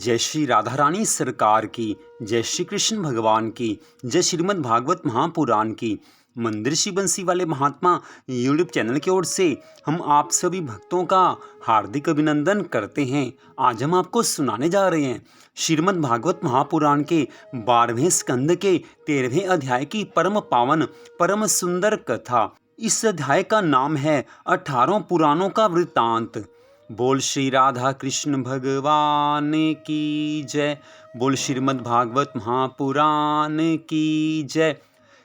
जय श्री राधा रानी सरकार की, जय श्री कृष्ण भगवान की, जय श्रीमद् भागवत महापुराण की। मंदिर श्री बंसी वाले महात्मा यूट्यूब चैनल की ओर से हम आप सभी भक्तों का हार्दिक अभिनंदन करते हैं। आज हम आपको सुनाने जा रहे हैं श्रीमद् भागवत महापुराण के 12वें स्कंद के 13वें अध्याय की परम पावन परम सुंदर कथा। इस अध्याय का नाम है 18 पुराणों का वृत्तांत। बोल श्री राधा कृष्ण भगवान की जय। बोल श्रीमद् भागवत महापुराण की जय।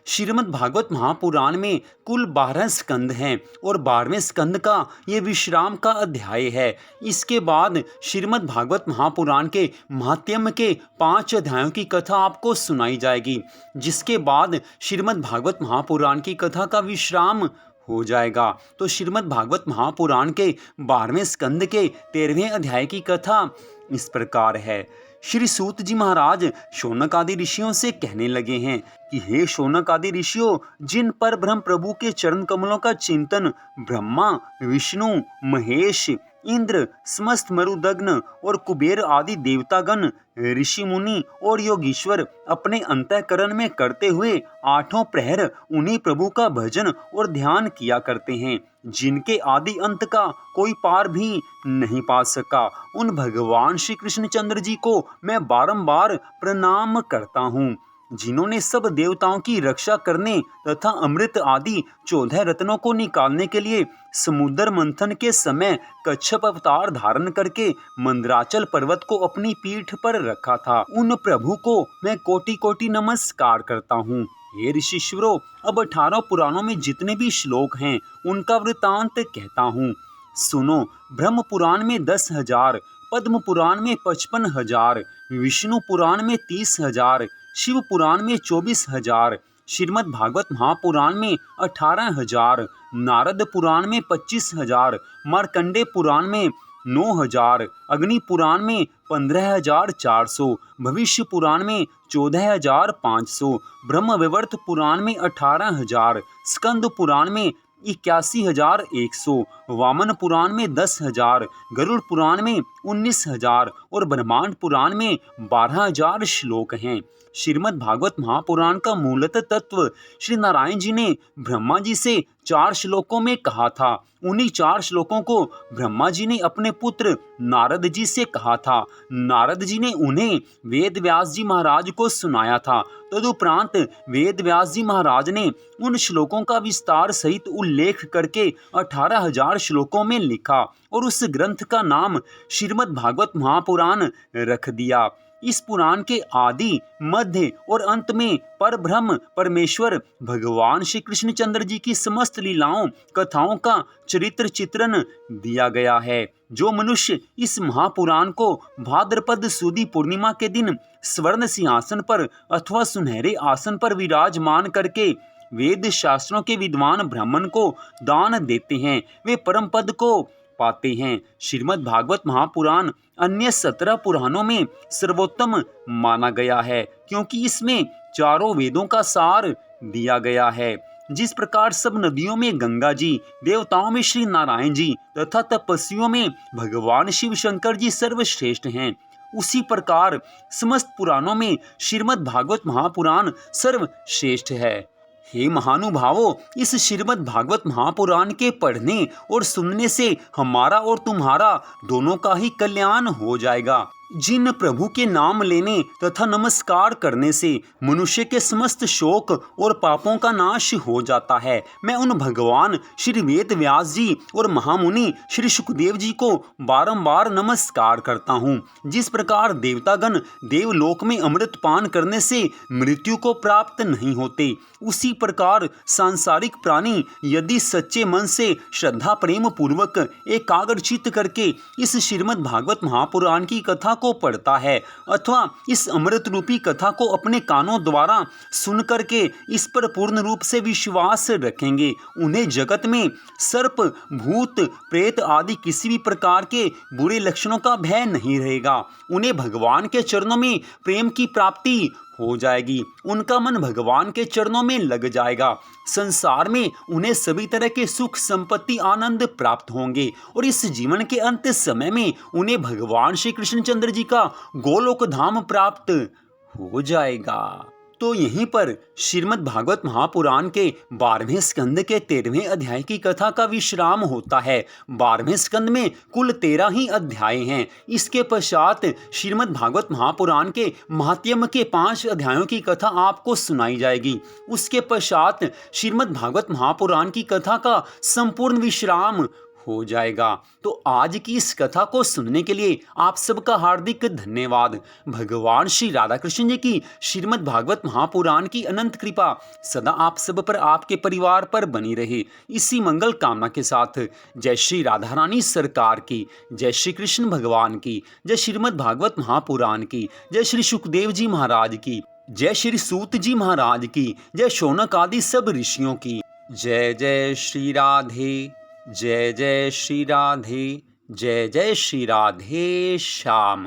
श्रीमद् भागवत महापुराण में कुल 12 स्कंद हैं और 12वें स्कंद का ये विश्राम का अध्याय है। इसके बाद श्रीमद् भागवत महापुराण के महात्म्य के 5 अध्यायों की कथा आपको सुनाई जाएगी, जिसके बाद श्रीमद् भागवत महापुराण की कथा का विश्राम हो जाएगा। तो श्रीमद् भागवत महापुराण के 12वें स्कंद के 13वें अध्याय की कथा इस प्रकार है। श्री सूत जी महाराज शौनक आदि ऋषियों से कहने लगे हैं कि हे शौनक आदि ऋषियों, जिन पर ब्रह्म प्रभु के चरण कमलों का चिंतन ब्रह्मा, विष्णु, महेश, इंद्र, समस्त मरुदग्न और कुबेर आदि देवतागण, ऋषि मुनि और योगीश्वर अपने अंतःकरण में करते हुए 8 प्रहर उन्हीं प्रभु का भजन और ध्यान किया करते हैं, जिनके आदि अंत का कोई पार भी नहीं पा सका, उन भगवान श्री कृष्णचंद्र जी को मैं बारंबार प्रणाम करता हूँ, जिन्होंने सब देवताओं की रक्षा करने तथा अमृत आदि 14 रत्नों को निकालने के लिए समुद्र मंथन के समय कच्छप अवतार धारण करके मंदराचल पर्वत को अपनी पीठ पर रखा था। उन प्रभु को मैं कोटि कोटि नमस्कार करता हूँ। हे ऋषिश्वरों, अब 18 पुराणों में जितने भी श्लोक हैं उनका वृतांत कहता हूँ, सुनो। ब्रह्म पुराण में 10,000, पद्म पुराण में 55,000, विष्णु पुराण में 30,000, शिव पुराण में 24,000, श्रीमद् भागवत महापुराण में 18,000, नारद पुराण में 25,000, मार्कंडे पुराण में 9,000, अग्नि पुराण में 15,400, भविष्य पुराण में 14,500, ब्रह्मवैवर्त पुराण में 18,000, स्कंद पुराण में 81,100, वामन पुराण में 10,000, गरुड़ पुराण में 19,000 और ब्रह्मांड पुराण में 12,000 श्लोक हैं। श्रीमद् भागवत महापुराण का मूलतः तत्व श्री नारायण जी ने ब्रह्मा जी से 4 श्लोकों में कहा था। उन्हीं 4 श्लोकों को ब्रह्मा जी ने अपने पुत्र नारद जी से कहा था। नारद जी ने उन्हें वेद व्यास जी महाराज को सुनाया था। तदुपरांत वेद व्यास जी महाराज ने उन श्लोकों का विस्तार सहित उल्लेख करके 18,000 श्लोकों में लिखा और उस ग्रंथ का नाम श्रीमद् भागवत महापुराण रख दिया। इस पुराण के आदि, मध्य और अंत में परब्रह्म परमेश्वर भगवान श्री कृष्णचंद्र जी की समस्त लीलाओं कथाओं का चरित्र चित्रण दिया गया है। जो मनुष्य इस महापुराण को भाद्रपद सुदी पूर्णिमा के दिन स्वर्ण सिंहासन पर अथवा सुनहरे आसन पर विराजमान करके वेद शास्त्रों के विद्वान ब्राह्मण को दान देते हैं, वे परम पद को पाते हैं। श्रीमद् भागवत महापुराण अन्य 17 पुराणों में सर्वोत्तम माना गया है, क्योंकि इसमें चारों वेदों का सार दिया गया है। जिस प्रकार सब नदियों में गंगा जी, देवताओं में श्री नारायण जी तथा तपस्वियों में भगवान शिव शंकर जी सर्वश्रेष्ठ हैं, उसी प्रकार समस्त पुराणों में श्रीमद् भागवत महापुराण सर्वश्रेष्ठ है। हे महानुभावों, इस श्रीमद् भागवत महापुराण के पढ़ने और सुनने से हमारा और तुम्हारा दोनों का ही कल्याण हो जाएगा। जिन प्रभु के नाम लेने तथा नमस्कार करने से मनुष्य के समस्त शोक और पापों का नाश हो जाता है, मैं उन भगवान श्री वेद व्यास जी और महामुनि श्री सुखदेव जी को बारंबार नमस्कार करता हूँ। जिस प्रकार देवतागण देवलोक में अमृत पान करने से मृत्यु को प्राप्त नहीं होते, उसी प्रकार सांसारिक प्राणी यदि सच्चे मन से श्रद्धा प्रेम पूर्वक एकाग्रचित्त करके इस श्रीमद् भागवत महापुराण की कथा को पढ़ता है अथवा इस अमृत रूपी कथा को अपने कानों द्वारा सुन करके इस पर पूर्ण रूप से विश्वास रखेंगे, उन्हें जगत में सर्प, भूत, प्रेत आदि किसी भी प्रकार के बुरे लक्षणों का भय नहीं रहेगा। उन्हें भगवान के चरणों में प्रेम की प्राप्ति हो जाएगी। उनका मन भगवान के चरणों में लग जाएगा। संसार में उन्हें सभी तरह के सुख, संपत्ति, आनंद प्राप्त होंगे और इस जीवन के अंत समय में उन्हें भगवान श्री कृष्णचंद्र जी का गोलोक धाम प्राप्त हो जाएगा। तो यहीं पर श्रीमद् भागवत महापुराण के 12वें स्कंद के 13वें अध्याय की कथा का विश्राम होता है। 12वें स्कंद में कुल 13 ही अध्याय हैं। इसके पश्चात श्रीमद् भागवत महापुराण के महात्म्य के 5 अध्यायों की कथा आपको सुनाई जाएगी। उसके पश्चात श्रीमद् भागवत महापुराण की कथा का संपूर्ण विश्राम हो जाएगा। तो आज की इस कथा को सुनने के लिए आप सबका हार्दिक धन्यवाद। भगवान श्री राधा कृष्ण जी की श्रीमद् भागवत महापुराण की अनंत कृपा सदा आप सब पर, आपके परिवार पर बनी रहे। इसी मंगल कामना के साथ जय श्री राधा रानी सरकार की, जय श्री कृष्ण भगवान की, जय श्रीमद् भागवत महापुराण की, जय श्री सुखदेव जी महाराज की, जय श्री सूत जी महाराज की, जय शौनक आदि सब ऋषियों की। जय जय श्री राधे, जय जय श्री राधे, जय जय श्री राधे श्याम।